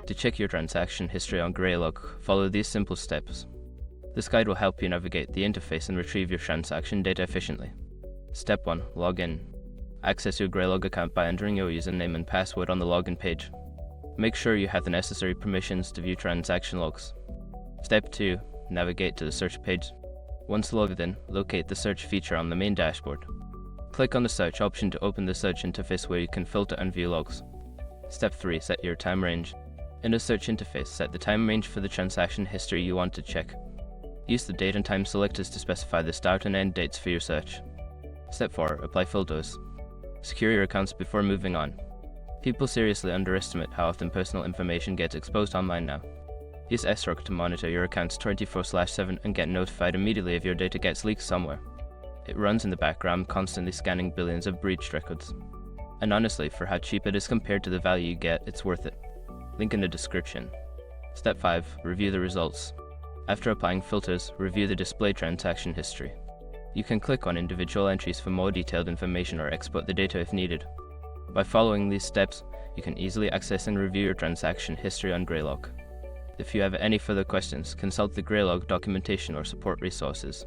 To check your transaction history on Graylog, follow these simple steps. This guide will help you navigate the interface and retrieve your transaction data efficiently. Step 1. Log in. Access your Graylog account by entering your username and password on the login page. Make sure you have the necessary permissions to view transaction logs. Step 2. Navigate to the search page. Once logged in, locate the search feature on the main dashboard. Click on the search option to open the search interface where you can filter and view logs. Step 3. Set your time range. In the search interface, set the time range for the transaction history you want to check. Use the date and time selectors to specify the start and end dates for your search. Step 4. Apply filters. Secure your accounts before moving on. People seriously underestimate how often personal information gets exposed online now. Use SROC to monitor your accounts 24/7 and get notified immediately if your data gets leaked somewhere. It runs in the background, constantly scanning billions of breached records. And honestly, for how cheap it is compared to the value you get, it's worth it. Link in the description. Step 5. Review the results. After applying filters, review the display transaction history. You can click on individual entries for more detailed information or export the data if needed. By following these steps, you can easily access and review your transaction history on Graylog. If you have any further questions, consult the Graylog documentation or support resources.